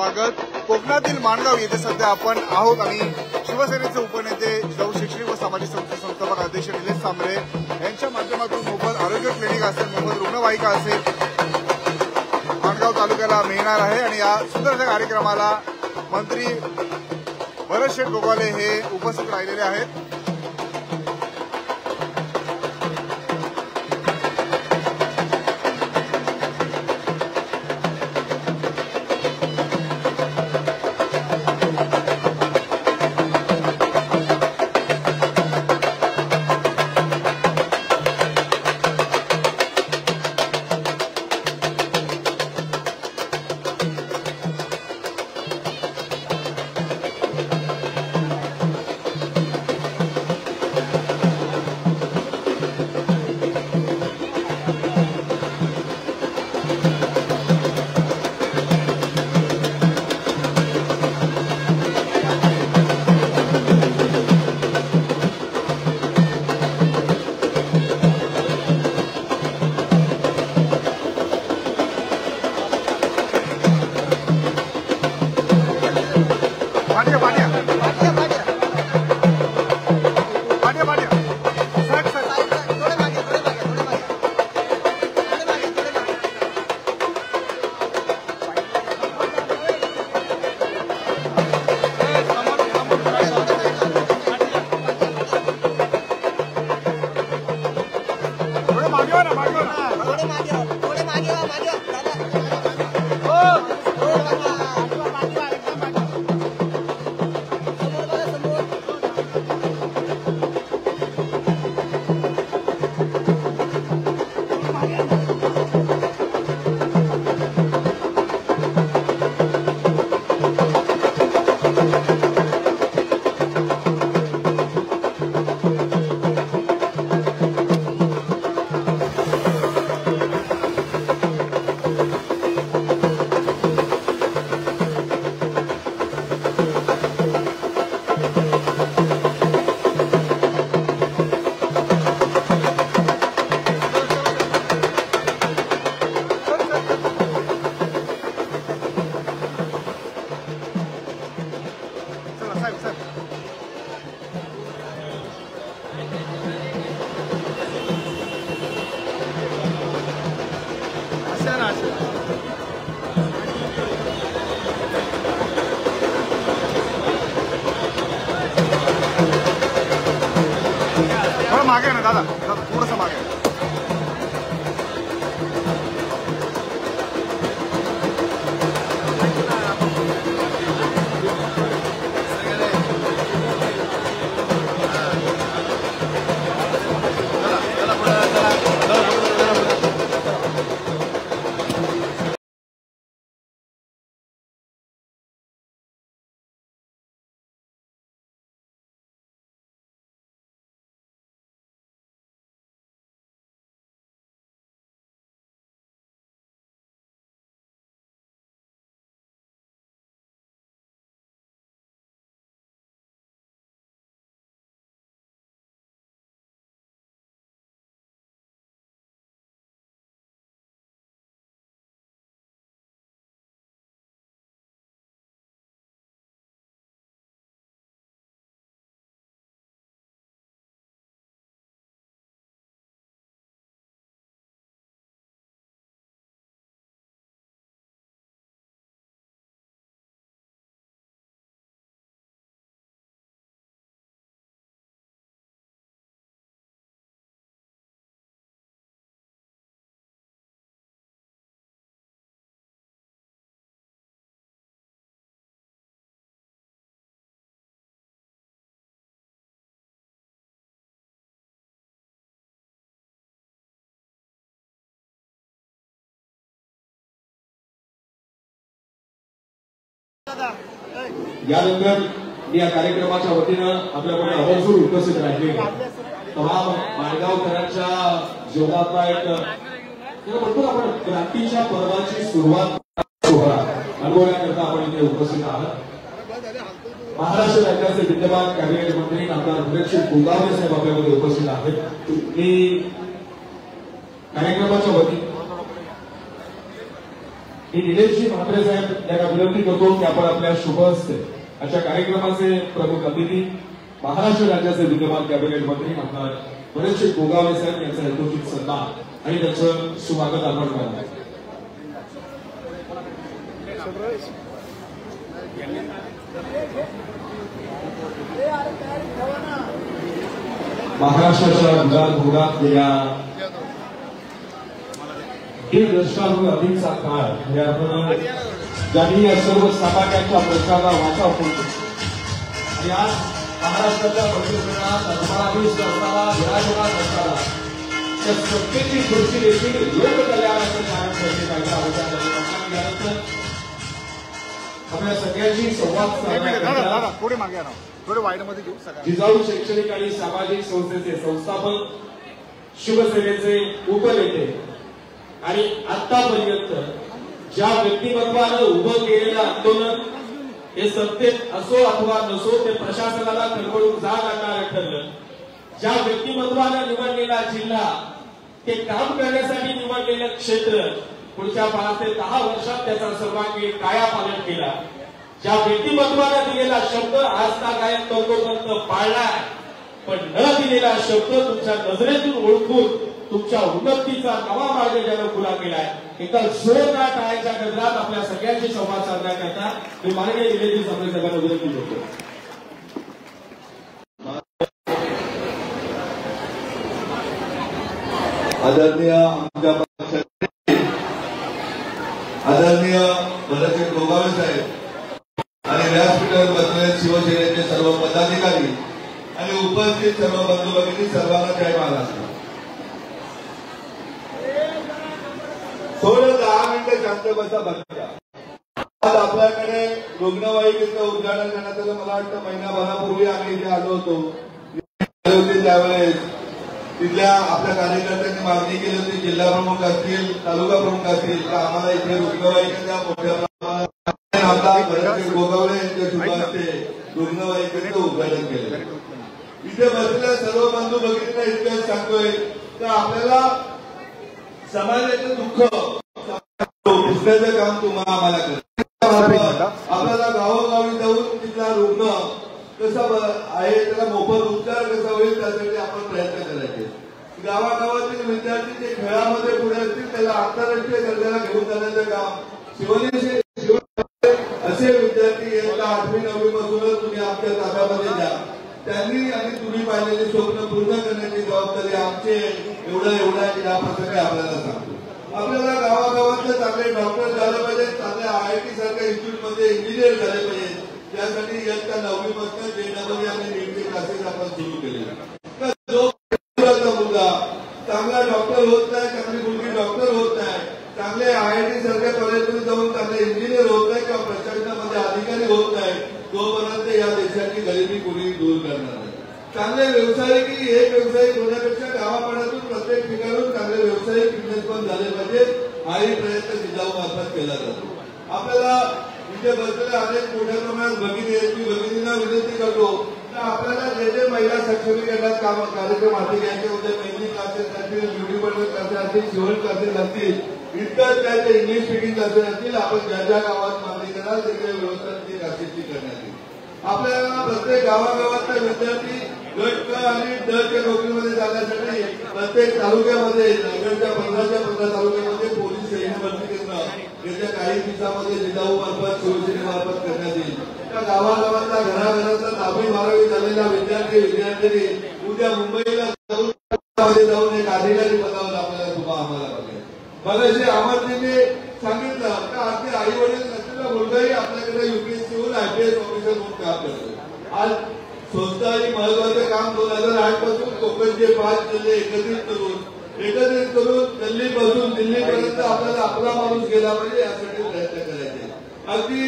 स्वागत। कोकणातील माणगाव येथे सध्या आपण आहोत आणि शिवसेनेचे उपनेते जिल्हा शैक्षणिक व सामाजिक संस्थापक अध्यक्ष निलेश सांबरे यांच्या माध्यमातून मोफत आरोग्य क्लिनिक असेल, मोफत रुग्णवाहिका असेल माणगाव तालुक्याला मिळणार आहे आणि या सुंदर कार्यक्रमाला मंत्री भरत शेठ गोगावले हे उपस्थित राहिलेले आहेत। मागे ना दादा, थोडंसं मागे। यानंतर या कार्यक्रमाच्या वतीनं आपल्याकडे आवर्जून उपस्थित राहिले तमाम माणगावकरांच्या जीवनातला एक म्हणतो आपण क्रांतीच्या पर्वाची सुरुवात सोहळा अनुभवण्याकरता आपण इथे उपस्थित आहात। महाराष्ट्र राज्याचे विद्यमान कॅबिनेट मंत्री आमदार भरत शेठ गोगावले साहेब आपल्यामध्ये उपस्थित आहेत। मी कार्यक्रमाच्या वतीने मी निलेशजी म्हात्रे साहेब यांना विनंती करतो की आपण आपल्या शुभ हस्ते अशा कार्यक्रमाचे प्रमुख अतिथी महाराष्ट्र राज्याचे विद्यमान कॅबिनेट मंत्री आमदार बरेचसे गोगावले साहेब यांचा यथोचित सन्मान आणि त्यांचं स्वागत आपण करणार. महाराष्ट्राच्या भूभागात गेल्या 1.5 दशकाहून अधिकचा काळ यातून ज्यांनी या सर्व समाजाच्या प्रश्नाला वाचा फोडतो आणि आज महाराष्ट्राच्या मंत्रिमंडळात अधीश असताना विराजमान असताना त्या सत्तेची खुर्ची देखील लोककल्याणाचं कारण करते कायदा होता. आपल्या सगळ्यांची संवाद साधण्याकरता पुढे मागे आणा, थोडे वाईडमध्ये घेऊ सगळ्यांना. जिजाऊ शैक्षणिक आणि सामाजिक संस्थेचे संस्थापक, शिवसेनेचे उपनेते आणि आतापर्यंत ज्या व्यक्तिमत्वानं उभं केलेलं आंदोलन हे सत्तेत असो अथवा नसो ते प्रशासनाला खडबडून जाग आणणारं ठरलं. ज्या व्यक्तिमत्वानं निवडलेला जिल्हा ते काम करण्यासाठी निवडलेलं क्षेत्र पुढच्या 5 ते 10 वर्षात त्याचा सर्वांगीण कायापालट केला. ज्या व्यक्तिमत्वानं दिलेला शब्द आजतागायत तंतोतंत पाळलाय, पण न दिलेला शब्द तुमच्या नजरेतून ओळखून तुमच्या उन्नतीचा नवा मार्ग ज्यानं खुला केलाय, एका जोरदार टाळ्यांच्या गजरात आपल्या सगळ्यांशी संवाद साधण्याकरता मी माननीय निलेशजी सामंत साहेबांना विनंती करतो. आदरणीय आमच्या पक्षाचे आदरणीय बरेचसे गोगावले साहेब आणि व्यासपीठावर बसलेले शिवसेनेचे सर्व पदाधिकारी आणि उपस्थित सर्व बंधू भगिनी, सर्वांना जय महाराष्ट्र. थोडं 10 मिनिटं शांत बसा बघा. आज आपल्याकडे रुग्णवाहिकेचं उद्घाटन करण्यात आलं. मला वाटतं महिनाभरापूर्वी आम्ही इथे आलो होतो. त्यावेळेस तिथल्या आपल्या कार्यकर्त्यांनी मागणी केली होती, जिल्हा प्रमुख असतील, तालुका प्रमुख असतील, तर आम्हाला इथे रुग्णवाहिकेच्या मोठ्या प्रमाणात आमदार गोगावले यांच्या शुभ हस्ते रुग्णवाहिकेचं उद्घाटन केलं. इथे बसलेल्या सर्व बंधू भगिनींना इतकंच सांगतोय तर आपल्याला समाजाचं दुःख पुसण्याचं काम तुम्हाला आम्हाला करायचं. आपल्याला गावोगावी जाऊन तिथला रुग्ण कसा आहे, त्याला मोफत उपचार कसा होईल त्यासाठी आपण प्रयत्न करायचे. गावागावातील विद्यार्थी जे खेळामध्ये पुढे असतील त्याला आंतरराष्ट्रीय दर्जाला घेऊन जाण्याचं काम असे विद्यार्थी यंदा 8वी 9वी पासूनच तुम्ही आपल्या ताब्यामध्ये द्या. त्यांनी आणि तुम्ही पाहिलेले स्वप्न पूर्ण करण्याची जबाबदारी आमची एवढा या प्रसंगी आपल्याला सांगतो. आपल्याला गावागावातले चांगले डॉक्टर झाले पाहिजे, चांगले IIT सारख्या इन्स्टिट्यूटमध्ये इंजिनियर झाले पाहिजे. त्यासाठी इयत्ता 9वी पासून JEE आणि NEETचे क्लासेस आपण सुरू केले. तर जो मुलगा चांगला डॉक्टर होत नाही, चांगली मुलगी डॉक्टर होत नाही, चांगले IIT सारख्या कॉलेजमध्ये जाऊन चांगले इंजिनियर होत नाही किंवा प्रशासनामध्ये अधिकारी होत नाही, तोपर्यंत या देशाची गरिबी कोणी दूर करणार नाही. चांगले व्यावसायिक एक व्यावसायिक होण्यापेक्षा गावापाड्यातून प्रत्येक ठिकाणून चांगले व्यावसायिक बिझनेसमन झाले पाहिजे, हाही प्रयत्न जिजाऊ मार्फत केला जातो. आपल्याला इथे बसलेल्या अनेक मोठ्या प्रमाणात भगिनींना विनंती करतो तर आपल्याला जे महिला सक्षमीकरणात कार्यक्रम हाती घ्यायचे होते, मेहंदी क्लासेस असतील, ब्युटी पार्लर क्लासेस असतील, शिवण क्लासेस असतील, इतर काय ते इंग्लिश स्पीकिंग क्लासेस असतील, आपण ज्या ज्या गावात मागणी कराल तिकडे व्यवस्था क्लासेसची करण्यात येईल. आपल्याला प्रत्येक गावागावातला विद्यार्थी गट क आणि ड च्या नोकरीमध्ये जाण्यासाठी प्रत्येक तालुक्यामध्ये नगरच्या 15 तालुक्यामध्ये पोलीस सैन्य भरती करणं येत्या काही दिवसामध्ये जिजाऊ मार्फत शिवसेनेमार्फत करण्यात येईल. त्या गावागावातला घराघरातला 10वी 12वी झालेला विद्यार्थी उद्या मुंबईला जाऊन एक अधिकारी पदावर आपल्याला तुम्हा आम्हाला बघेल. मगाशी अमरजींनी सांगितलं का अगदी आई वडील नसलेला मुलगाही आपल्याकडे UPSCहून IPS ऑफिसर म्हणून काम करतो. आज स्वस्त आणि महत्वाचं काम 2008 पासून कोकणचे 5 जिल्हे एकत्रित करून दिल्लीपासून दिल्लीपर्यंत आपल्याला आपला माणूस गेला पाहिजे यासाठी प्रयत्न करायचे. अगदी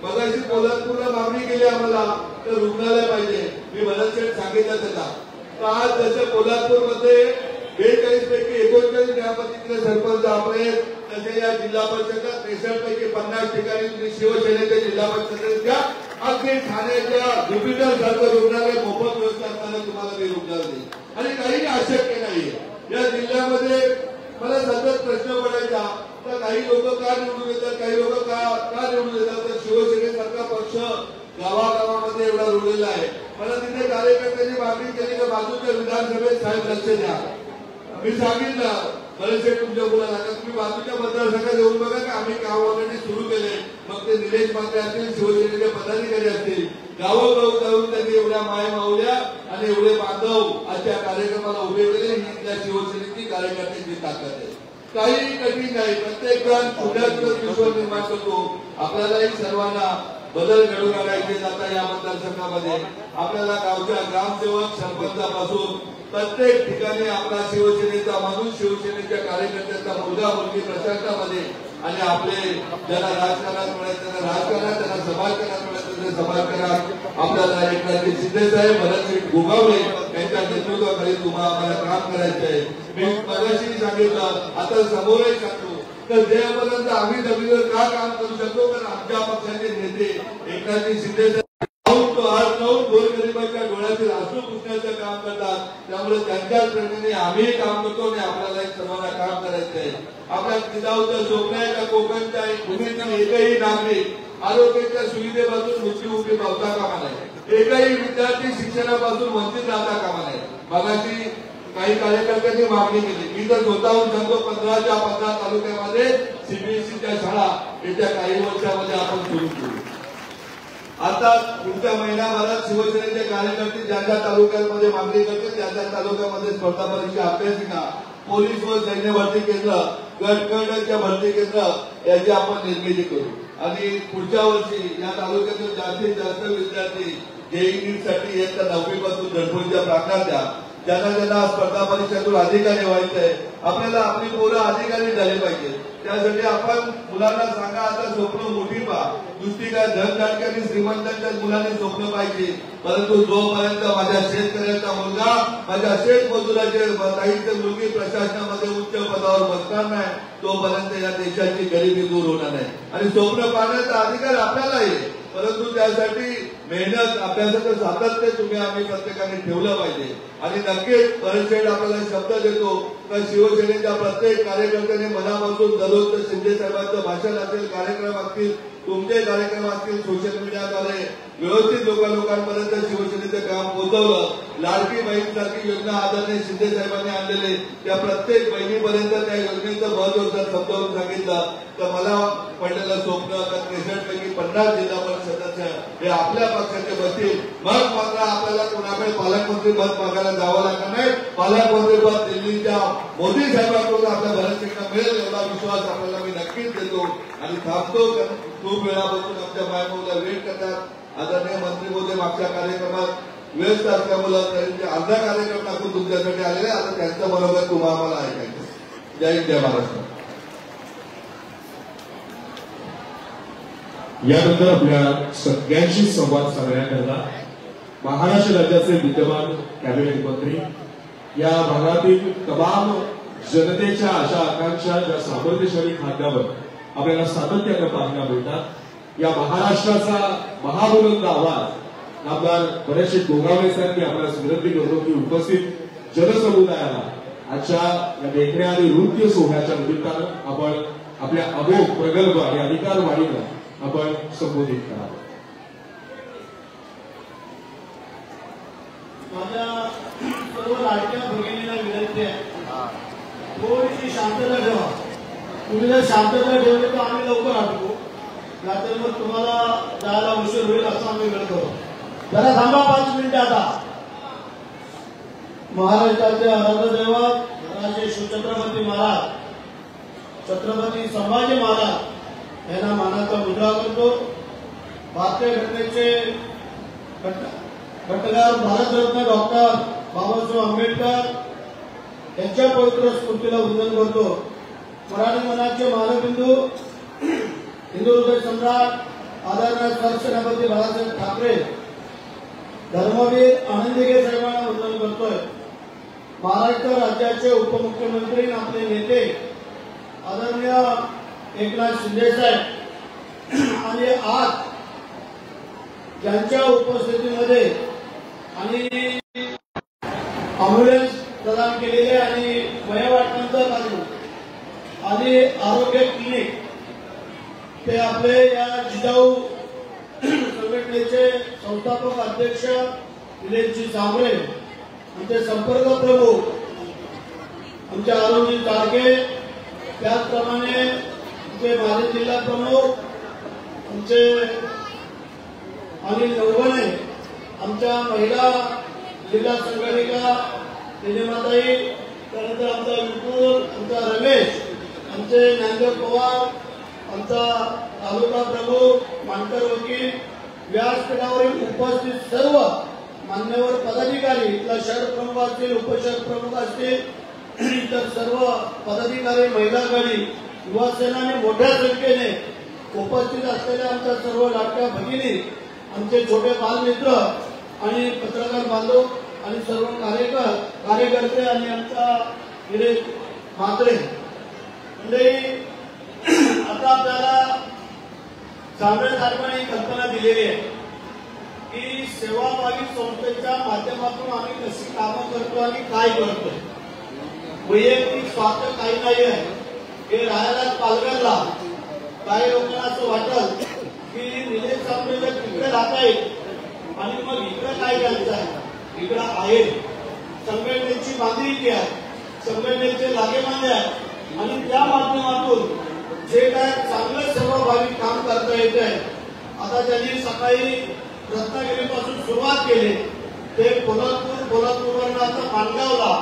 मगाशी कोल्हापूरला मागणी केली आम्हाला तर रुग्णालय पाहिजे. मी भरतशेठ सांगितलं त्याला तर आज जसं कोल्हापूरमध्ये 42 पैकी 39 ग्रामपंचायतीचे सरपंच आपले, तसे या जिल्हा परिषदेत 63 पैकी 50 ठिकाणी तुम्ही शिवसेनेच्या जिल्हा परिषदेच्या अगदी ठाण्याच्या ज्युपिटर सारखं रुग्णालय मोफत व्यवस्था असताना तुम्हाला ते रुग्णालय देईल आणि काही अशक्य नाहीये. या जिल्ह्यामध्ये मला सतत प्रश्न पडायचा तर काही लोक का निवडून येतात, काही लोक का निवडून येतात, तर शिवसेनेसारखा पक्ष गावागावामध्ये एवढा रुळलेला आहे. मला तिथे कार्यकर्त्यांनी मागणी केली की बाजूच्या विधानसभेत साहेब लक्ष द्या. मी सांगितलं बरेचसे तुमच्या मुलाला का तुम्ही बाजूच्या मतदारसंघात येऊन बघा की आम्ही काम ऑलरेडी सुरू केले. मग ते निलेश मात्रे असतील, शिवसेनेचे पदाधिकारी असतील, गावोगाव जाऊन त्यांनी एवढ्या माय मावल्या आणि एवढे बांधव आजच्या कार्यक्रमाला उभे केले. ही त्या शिवसेनेची कार्यकर्त्यांची ताकद आहे. काही कठीण नाही, प्रत्येक जण छोट्याच विश्व निर्माण करतो. आपल्यालाही सर्वांना बदल घडवून आणायचे जाता या मतदारसंघामध्ये. आपल्याला गावच्या ग्रामसेवक सरपंचापासून प्रत्येक ठिकाणी आपला शिवसेनेचा माणूस, शिवसेनेच्या कार्यकर्त्यांचा मुलगा मुलगी प्रशासनामध्ये आणि आपले ज्यांना राजकारणात मिळायचं त्यांना राजकारणात, त्यांना समाजकारणात मिळायचं त्यांना समाजकारणात आपल्याला एकनाथ शिंदे साहेब, भरतसिंग गोगावले यांच्या नेतृत्वाखाली तुम्हाला आम्हाला काम करायचं आहे. मी मगाशी सांगितलं, आता समोरही सांगतो तर जेपर्यंत आम्ही जमिनीवर का काम करू शकतो, कारण आमच्या पक्षाचे नेते एकनाथ शिंदे साहेब आज जाऊन गोरगरिबांच्या डोळ्यातील अश्रू पुसण्याचं काम करतात. त्यामुळे त्यांच्याच प्रेरणेने आम्ही काम करतो आणि आपल्याला सर्वांना काम करायचं आहे. आपल्या जिजाऊचं स्वप्न आहे का कोकणच्या भूमीतील एकही नागरिक आरोग्याच्या सुविधेपासून मृत्यूमुखी पावता कामा नये, एकही विद्यार्थी शिक्षणापासून वंचित राहता कामा नये. मगाशी काही कार्यकर्त्यांनी मागणी केली. मी तर स्वतःहून सांगतो 15च्या 15 तालुक्यामध्ये सीबीएसईच्या शाळा येत्या काही वर्षामध्ये आपण सुरू करू. आता पुढच्या महिन्याभरात शिवसेनेचे कार्यकर्ते ज्या ज्या तालुक्यांमध्ये मागणी करतील त्या त्या तालुक्यामध्ये स्पर्धा परीक्षा अभ्यासिका, पोलीस व सैन्य भरती केंद्र, गटच्या भरती केंद्र याची आपण निर्मिती करू. आणि पुढच्या वर्षी या तालुक्यातील जास्तीत जास्त विद्यार्थी जेईई साठी इयत्ता 9वी पासून धडपडीच्या प्रार्थना द्या. ज्यांना ज्यांना स्पर्धा परीक्षेतून अधिकारी व्हायचंय, आपल्याला आपली पोरं अधिकारी झाली पाहिजे. त्यासाठी आपण मुलांना सांगा आता स्वप्न मोठी पहा. नुसती काय धनधाडक्याने श्रीमंतांच्या मुलांनी स्वप्न पाहिजे, परंतु जोपर्यंत माझ्या शेतकऱ्याचा मुलगा, माझ्या शेत मजुराचे ताईंची मुलगी प्रशासनामध्ये उच्च पदावर बसणार नाही तोपर्यंत या देशाची गरिबी दूर होणार नाही. आणि स्वप्न पाहण्याचा अधिकार आपल्याला आहे, परंतु त्यासाठी मेहनत अभ्यासाचं सातत्य तुम्ही आम्ही प्रत्येकाने ठेवलं पाहिजे. आणि नक्कीच परतफेड आपल्याला शब्द देतो तर शिवसेनेच्या प्रत्येक कार्यकर्त्याने मनापासून दररोज शिंदे साहेबांचं भाषण असेल, कार्यक्रम असतील, तुमचे कार्यक्रम असतील, सोशल मीडियाद्वारे व्यवस्थित लोकांपर्यंत शिवसेनेचं काम पोहोचवलं. लाडकी बहीणसारखी योजना आदरणीय शिंदे साहेबांनी आणलेले त्या प्रत्येक बहिणीपर्यंत त्या योजनेचं महत्व जर समजावून सांगितलं तर मला पडलेलं स्वप्न तर 63पैकी 50 जिल्हा परिषद सदस्य हे आपल्या पक्षाचे बसतील. मग मात्र आपल्याला कोणाकडे पालकमंत्री पद मागायला जावं लागणार नाही. पालकमंत्री पद दिल्लीच्या मोदी साहेबांकडून आपल्या भरतसिंगला मिळेल एवढा विश्वास आपल्याला मी नक्कीच देतो. आणि थांबतो खूप वेळापासून आमच्या मायबाऊला वेट करतात. आदरणीय मंत्री महोदय मागच्या कार्यक्रमात व्यस्त असल्यामुळे त्यांचे अर्धा कार्यक्रम टाकून तुमच्यासाठी आलेले. आता त्यांच्या बरोबर तुम्हाला आम्हाला ऐकायचं. जय हिंद, जय महाराष्ट्र. यानंतर आपल्या सगळ्यांशी संवाद साधण्याकरता महाराष्ट्र राज्याचे विद्यमान कॅबिनेट मंत्री, या भागातील तमाम जनतेच्या आशा आकांक्षा ज्या सामर्थ्यशाली खात्यावर आपल्याला सातत्यानं पाहायला मिळतात, या महाराष्ट्राचा महाबुलंद आवाज आमदार भरतसिंग गोगावले साहेब आपल्याला विनंती करतो की उपस्थित जनसमुदायाला आजच्या या देखण्या आणि नृत्य सोहळ्याच्या निमित्तानं आपण आपल्या अमोघ प्रगल्भ आणि अधिकार वाढीनं आपण संबोधित करावं. माझ्या सर्व लाडक्या भगिनीला विनंती आहे, थोडीशी शांतता ठेवा. तुम्ही जर शांतता ठेवली तर आम्ही लवकर आटू, नाहीतर मग तुम्हाला जायला उशीर होईल असं आम्ही वेळ करू. जरा थांबा 5 मिनिटं. आता महाराष्ट्राचे आराध्य दैवत राजे शिवछत्रपती महाराज, छत्रपती संभाजी महाराज यांना मानाचा मुद्रा करतो. भारतीय घटनेचे घटनार भारतरत्न डॉक्टर बाबासाहेब आंबेडकर यांच्या पवित्र स्फूर्तीला वंदन करतो. मराठी मनाचे मानबिंदू, हिंदू हृदय सम्राट आदरणीय सरसेनापती बाळासाहेब ठाकरे, धर्मवीर आनंदीगे साहेबांना वंदन करतोय. महाराष्ट्र राज्याचे उपमुख्यमंत्री आपले नेते आदरणीय एकनाथ शिंदे साहेब आणि आज ज्यांच्या उपस्थितीमध्ये आणि अँब्युलन्स प्रदान केलेले आणि वयोवाटकांचा कार्य आणि आरोग्य क्लिनिक ते आपले या जिजाऊ संघटनेचे संस्थापक अध्यक्ष निलेशजी सांबरे, आमचे संपर्क प्रमुख आमचे आरोग्य तारके, त्याचप्रमाणे आमचे माजी जिल्हा प्रमुख आमचे अनिल नवगणे, आमच्या महिला जिल्हा संघटनिका निलिमाताई, त्यानंतर आमचा विपुल, आमचा रमेश, आमचे ज्ञानदेव पवार, आमचा तालुका प्रमुख मानकर वकील, व्यासपीठावरील उपस्थित सर्व मान्यवर पदाधिकारी, इथला शहर प्रमुख असतील, उपशहर प्रमुख असतील, इतर सर्व पदाधिकारी, महिला गडी, युवा सेना आणि मोठ्या संख्येने उपस्थित असलेल्या आमच्या सर्व लाडक्या भगिनी, आमचे छोटे बालमित्र आणि पत्रकार बांधव आणि सर्व कार्यकर्ते आणि आमचा निलेश म्हात्रे मंडळी, आता आपल्याला सांबरे साहेबांनी कल्पना दिलेली आहे की सेवाभावी संस्थेच्या माध्यमातून आम्ही कशी कामं करतो आणि काय करतो. वैयक्तिक स्वार्थ काही नाही आहे. हे राहायला पालघरला काही लोकांना असं वाटत की निलेश सांबरे जर तिकडे राहता येईल आणि मग इकडे काय करायचं आहे. इकडं आहे संघटनेची बांधिलकी आहे, संघटनेचे लागेबांधे आहे आणि त्या माध्यमातून जे काय चांगलं सेवाभावी काम करता येत आहे. आता त्यांनी सकाळी रत्नागिरीपासून सुरुवात केली, ते कोल्हापूरवरून आता माणगावला,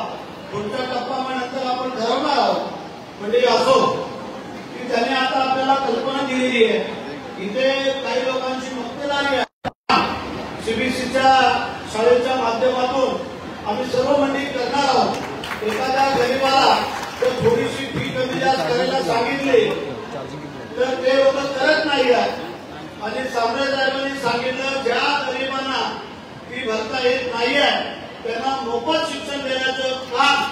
पुढच्या टप्प्यानंतर आपण ठरवणार आहोत. म्हणजे असो की त्यांनी आता आपल्याला कल्पना दिलेली आहे. इथे काही लोकांची मक्तेदारी आहे. सीबीएसईच्या शाळेच्या माध्यमातून आम्ही सर्व मंडळी करणार आहोत. एखाद्या गरीबाला जर थोडीशी फी कमी जास्त करायला सांगितली तर ते लोक करत नाही आहेत. आणि सांबरे साहेबांनी सांगितलं ज्या गरिबांना फी भरता येत नाही आहे त्यांना मोफत शिक्षण देण्याचं काम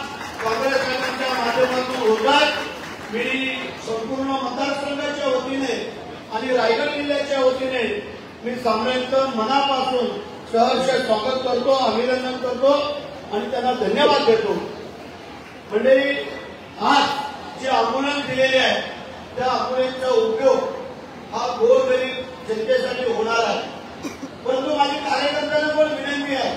काँग्रेस साहेबांच्या माध्यमातून होत आहे. मी संपूर्ण मतदारसंघाच्या वतीने आणि रायगड जिल्ह्याच्या वतीने मी सांबरेंचं मनापासून सहर्ष स्वागत करतो, अभिनंदन करतो आणि त्यांना धन्यवाद देतो. मंडळी, आज जे अँब्युलन्स दिलेले आहे त्या अँब्युलन्सचा उपयोग हा गोरगरीब जनतेसाठी होणार आहे. परंतु माझी कार्यकर्त्यांना पण विनंती आहे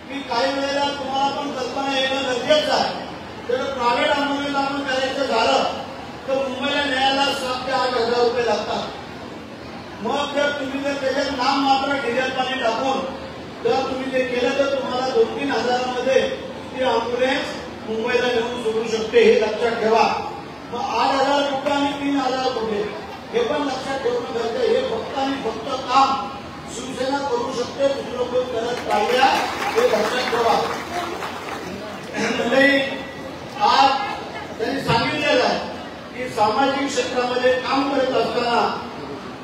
की काही वेळेला तुम्हाला पण कल्पना येणं गरजेचं आहे. जर प्रायव्हेट अँब्युलन्स आपण करायचं झालं तर मुंबईला न्यायला 7 ते 8 हजार रुपये लागतात. मग जर तुम्ही त्याच्यात नाम मात्र डिझेल पाणी टाकून जर तुम्ही ते केलं तर तुम्हाला 2-3 हजारामध्ये ती अँब्युलन्स मुंबईला नेऊन सोडू शकते. हे लक्षात ठेवा. मग 8,000 कुठे आणि 3,000 कुठे हे पण लक्षात ठेवणं गरजेचं आहे. हे फक्त आणि फक्त काम शिवसेना करू शकते, दुसरं कोण करत नाही हे लक्षात ठेवा. मंडळी, आज त्यांनी सांगितलेलं आहे की सामाजिक क्षेत्रामध्ये काम करत असताना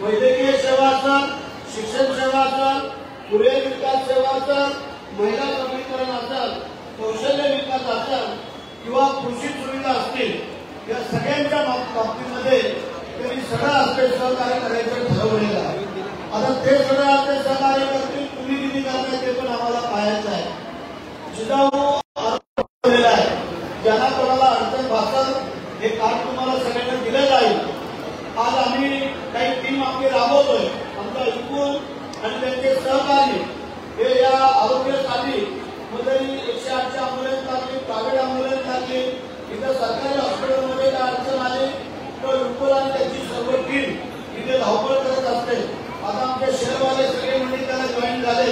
वैद्यकीय सेवा असेल, शिक्षण सेवा असेल, पुढे विकास सेवा असेल, महिला सबलीकरण असेल, कौशल्य विकास असेल किंवा कृषी सुविधा असतील, या सगळ्यांच्या बाबतीमध्ये त्यांनी सगळं असते सहकार्य करायचं ठरवलेलं आहे. आता ते सगळं असते सहकार्य करतील, तुम्ही किती करताय ते पण आम्हाला पाहायचं आहे. जिजाऊ आहे, ज्यांना कोणाला अडचण भासल हे कार्ड तुम्हाला सगळ्यांना दिलं जाईल. आज आम्ही काही टीम आपली राबवतोय. आमचा विपुल आणि त्यांचे सहकारी हे या आरोग्यासाठी मध्ये 108ची अँब्युलन्स लागली, प्रायव्हेट अँब्युलन्स लागली. इथं सरकारी हॉस्पिटलमध्ये काय अडचण आली तर विपुल आणि त्यांची सर्व टीम इथे धावपळ करत असते. आता आमचे शहरवाले सगळे मंडळी त्याला जॉईन झाले.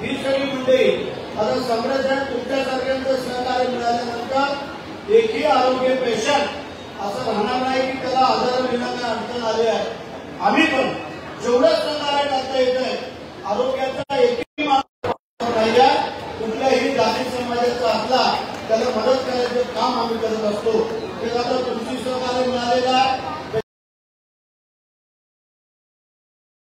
ही सगळी मंडळी आता संघटना तुमच्यासारख्यांचं सहकार्य मिळाल्यानंतर एकही आरोग्य पेशंट असं राहणार नाही की त्याला आजार विनाकारण अडचण आली आहे. आम्ही पण जेवढं सहकार्य करता येत आहे आरोग्याचा एकही पाहिजे कुठल्याही जाती समाजाचा असला त्याला मदत करायचं काम आम्ही करत असतो. ते आता तुमची सहकार्य